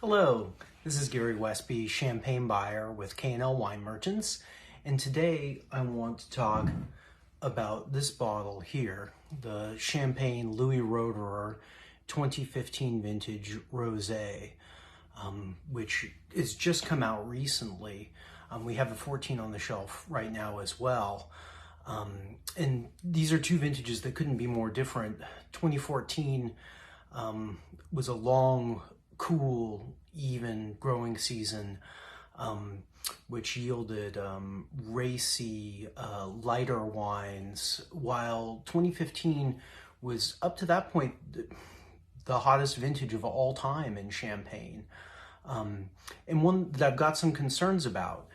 Hello, this is Gary Westby, champagne buyer with K&L Wine Merchants, and today I want to talk about this bottle here, the Champagne Louis Roederer 2015 vintage Rosé, which has just come out recently. We have the 14 on the shelf right now as well. And these are two vintages that couldn't be more different. 2014 was a long, cool, even growing season, which yielded racy, lighter wines, while 2015 was, up to that point, the hottest vintage of all time in Champagne, and one that I've got some concerns about.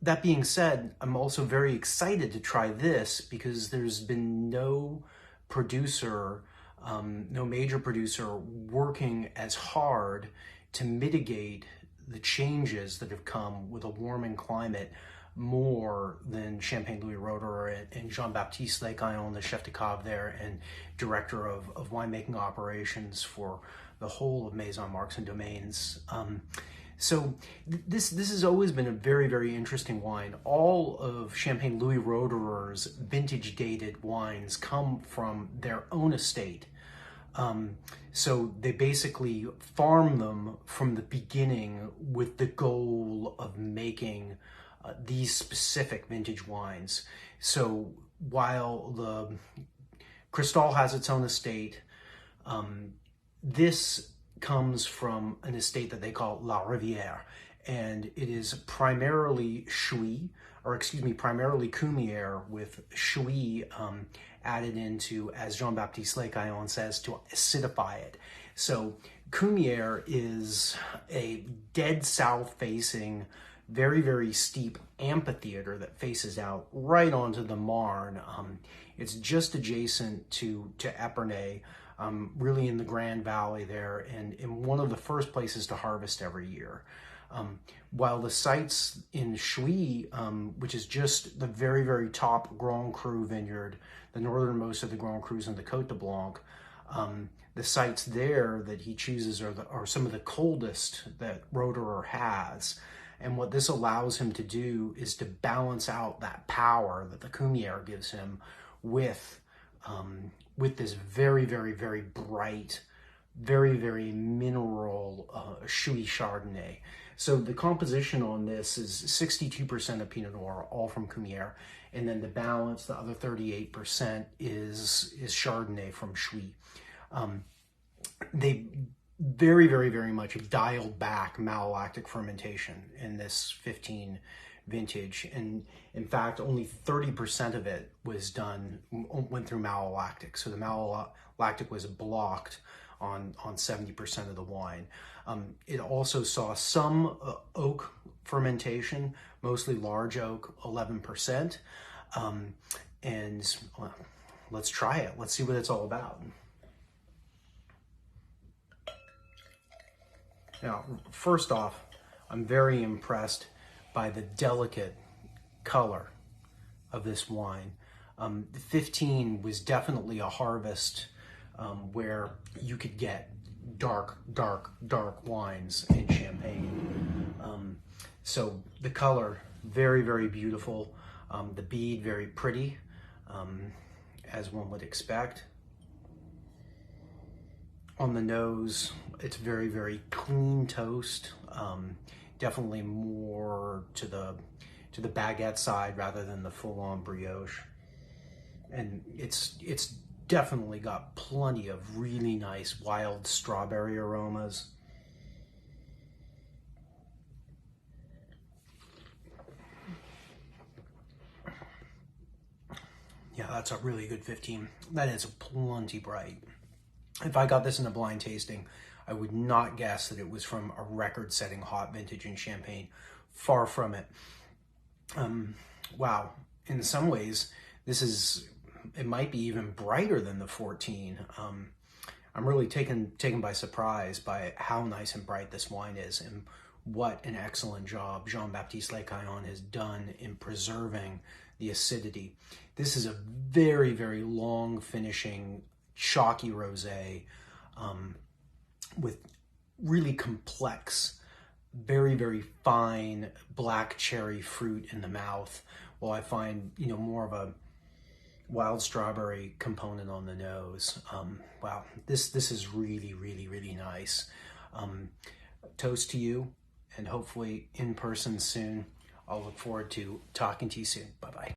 That being said, I'm also very excited to try this because there's been no producer, no major producer working as hard to mitigate the changes that have come with a warming climate more than Champagne Louis Roederer and Jean-Baptiste Lecaillon, the chef de cave there and director of winemaking operations for the whole of Maison Marques and Domaines. So this has always been a very, very interesting wine. All of Champagne Louis Roederer's vintage dated wines come from their own estate. So they basically farm them from the beginning with the goal of making these specific vintage wines. So while the Cristal has its own estate, this comes from an estate that they call La Rivière, and it is primarily primarily Cumière with Chui added into, as Jean-Baptiste Lecaillon says, to acidify it. So Cumière is a dead south facing, very, very steep amphitheater that faces out right onto the Marne. It's just adjacent to Epernay, really in the Grand Valley there, and in one of the first places to harvest every year. While the sites in Chui, which is just the very, very top Grand Cru vineyard, the northernmost of the Grand Crus in the Côte de Blanc, the sites there that he chooses are some of the coldest that Roederer has. And what this allows him to do is to balance out that power that the Cumière gives him with this very, very, very bright, very, very mineral Chui Chardonnay. So the composition on this is 62% of Pinot Noir, all from Cumière, and then the balance, the other 38%, is Chardonnay from Chui. They very, very, very much dialed back malolactic fermentation in this 15 vintage, and in fact only 30% of it went through malolactic. So the malolactic was blocked on 70% of the wine. It also saw some oak fermentation, mostly large oak, 11%. And well, let's try it. Let's see what it's all about. Now, first off, I'm very impressed by the delicate color of this wine. 15 was definitely a harvest where you could get dark, dark, dark wines in Champagne. So the color, very, very beautiful. The bead, very pretty, as one would expect. On the nose, it's very, very clean toast. Definitely more to the baguette side rather than the full-on brioche. And it's definitely got plenty of really nice wild strawberry aromas. Yeah, that's a really good 15. That is plenty bright. If I got this in a blind tasting, I would not guess that it was from a record-setting hot vintage in Champagne. Far from it. Wow. In some ways, it might be even brighter than the 14. I'm really taken by surprise by how nice and bright this wine is, and what an excellent job Jean-Baptiste Lecaillon has done in preserving the acidity. This is a very, very long finishing chalky rosé with really complex, very, very fine black cherry fruit in the mouth, while I find, more of a wild strawberry component on the nose. Wow, this is really, really, really nice. Toast to you, and hopefully in person soon. I'll look forward to talking to you soon. Bye-bye.